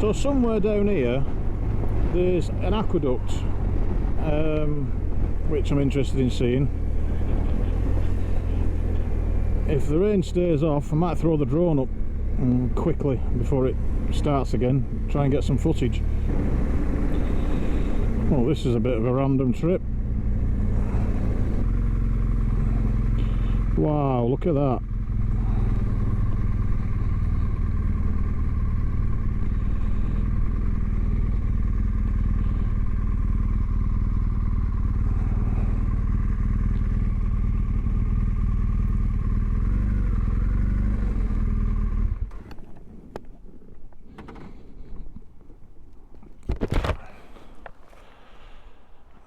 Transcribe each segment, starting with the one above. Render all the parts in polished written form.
So somewhere down here there's an aqueduct, which I'm interested in seeing. If the rain stays off, I might throw the drone up quickly before it starts again, try and get some footage. Well, this is a bit of a random trip. Wow, look at that.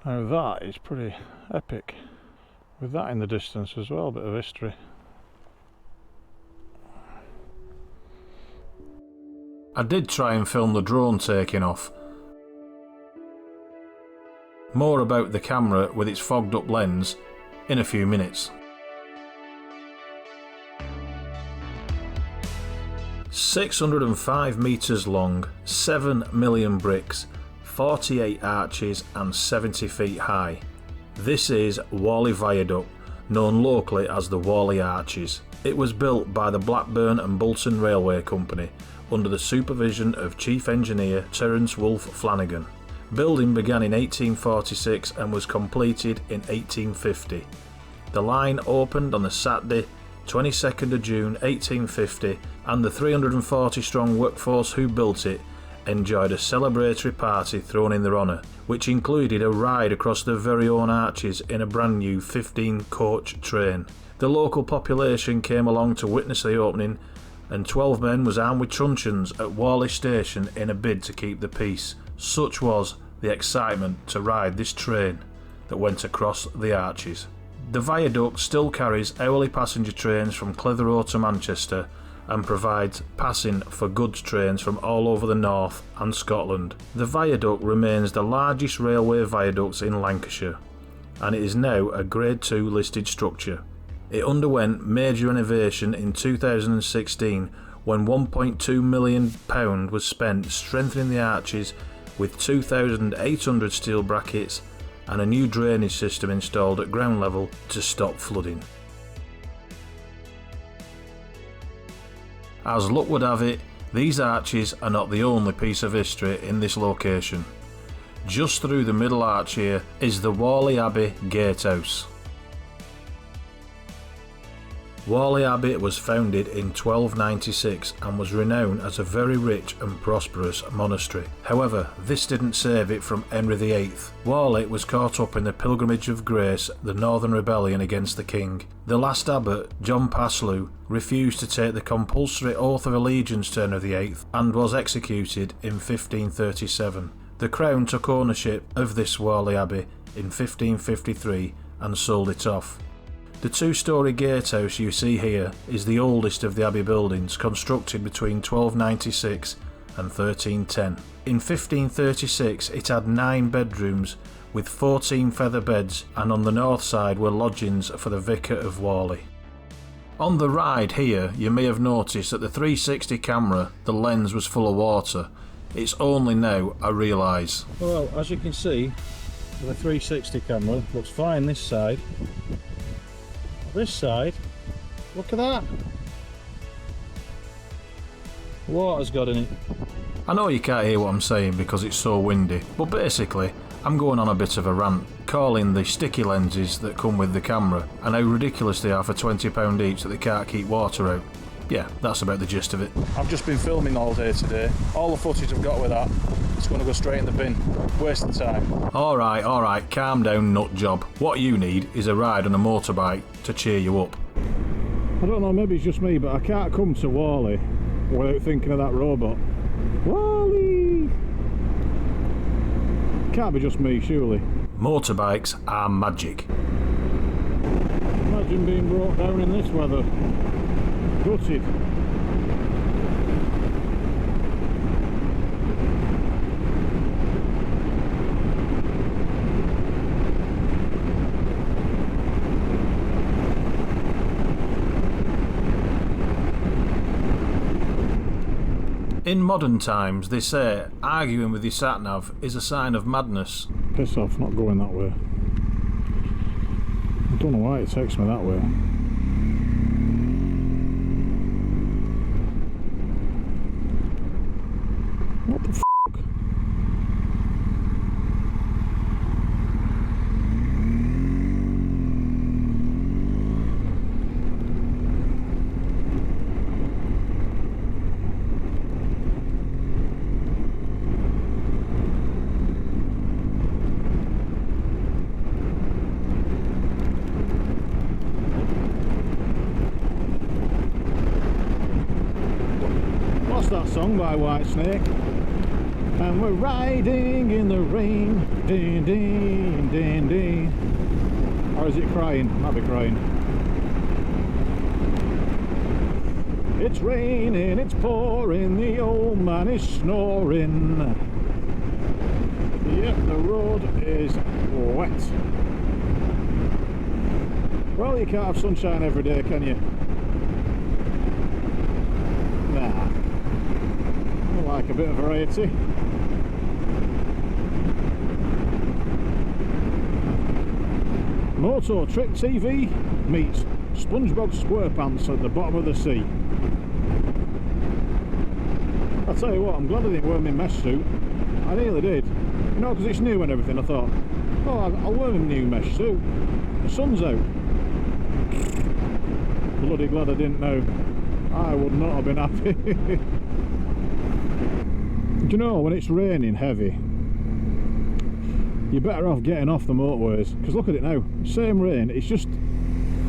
Now that is pretty epic, with that in the distance as well, a bit of history. I did try and film the drone taking off. More about the camera with its fogged up lens in a few minutes. 605 metres long, 7 million bricks, 48 arches and 70 feet high. This is Whalley Viaduct, known locally as the Whalley Arches. It was built by the Blackburn and Bolton Railway Company under the supervision of Chief Engineer Terence Wolfe Flanagan. Building began in 1846 and was completed in 1850. The line opened on the Saturday 22nd of June 1850, and the 340 strong workforce who built it enjoyed a celebratory party thrown in their honour, which included a ride across their very own arches in a brand new 15-coach train. The local population came along to witness the opening, and 12 men was armed with truncheons at Whalley Station in a bid to keep the peace. Such was the excitement to ride this train that went across the arches. The viaduct still carries hourly passenger trains from Clitheroe to Manchester and provides passing for goods trains from all over the north and Scotland. The viaduct remains the largest railway viaduct in Lancashire, and it is now a Grade 2 listed structure. It underwent major renovation in 2016 when £1.2 million was spent strengthening the arches with 2,800 steel brackets and a new drainage system installed at ground level to stop flooding. As luck would have it, these arches are not the only piece of history in this location. Just through the middle arch here is the Whalley Abbey Gatehouse. Whalley Abbey was founded in 1296 and was renowned as a very rich and prosperous monastery. However, this didn't save it from Henry VIII. Whalley was caught up in the Pilgrimage of Grace, the Northern Rebellion against the King. The last abbot, John Paslew, refused to take the compulsory oath of allegiance to Henry VIII and was executed in 1537. The Crown took ownership of this Whalley Abbey in 1553 and sold it off. The two-storey gatehouse you see here is the oldest of the Abbey buildings, constructed between 1296 and 1310. In 1536 it had 9 bedrooms with 14 feather beds, and on the north side were lodgings for the Vicar of Whalley. On the ride here you may have noticed that the 360 camera, the lens was full of water. It's only now I realise. Well, as you can see, the 360 camera looks fine this side. This side, look at that. Water's got in it. I know you can't hear what I'm saying because it's so windy, but basically I'm going on a bit of a rant, calling the sticky lenses that come with the camera and how ridiculous they are for £20 each that they can't keep water out. Yeah, that's about the gist of it. I've just been filming all day today. All the footage I've got with that, it's going to go straight in the bin. Wasting time. Alright, calm down, nut job. What you need is a ride on a motorbike to cheer you up. I don't know, maybe it's just me, but I can't come to Whalley without thinking of that robot. Wally! Can't be just me, surely. Motorbikes are magic. Imagine being brought down in this weather. Gutted. In modern times, they say arguing with your sat-nav is a sign of madness. Piss off, not going that way. I don't know why it takes me that way. What the f***? That song by Whitesnake, and we're riding in the rain, ding ding ding ding. Or is it crying? Might be crying. It's raining, it's pouring, the old man is snoring. Yep, the road is wet. Well, you can't have sunshine every day, can you? Nah. Like a bit of variety. Moto Trick TV meets SpongeBob SquarePants at the bottom of the sea. I'll tell you what, I'm glad I didn't wear my mesh suit. I nearly did. You know, because it's new and everything, I thought, oh, I'll wear my new mesh suit. The sun's out. Bloody glad I didn't know. I would not have been happy. Do you know, when it's raining heavy, you're better off getting off the motorways, because look at it now, same rain, it's just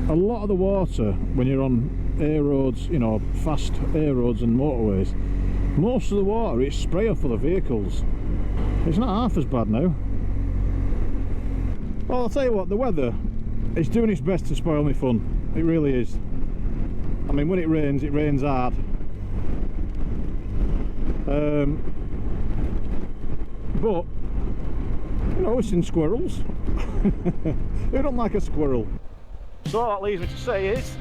a lot of the water when you're on air roads, you know, fast air roads and motorways, most of the water is spray off for the vehicles. It's not half as bad now. Well, I'll tell you what, the weather is doing its best to spoil me fun. It really is. I mean, when it rains hard. But, you know, it's in squirrels. Who don't like a squirrel? So all that leaves me to say is,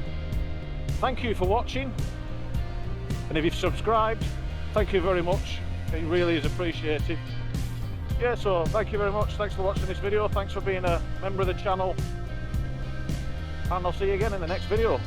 thank you for watching. And if you've subscribed, thank you very much. It really is appreciated. Yeah, so thank you very much. Thanks for watching this video. Thanks for being a member of the channel. And I'll see you again in the next video.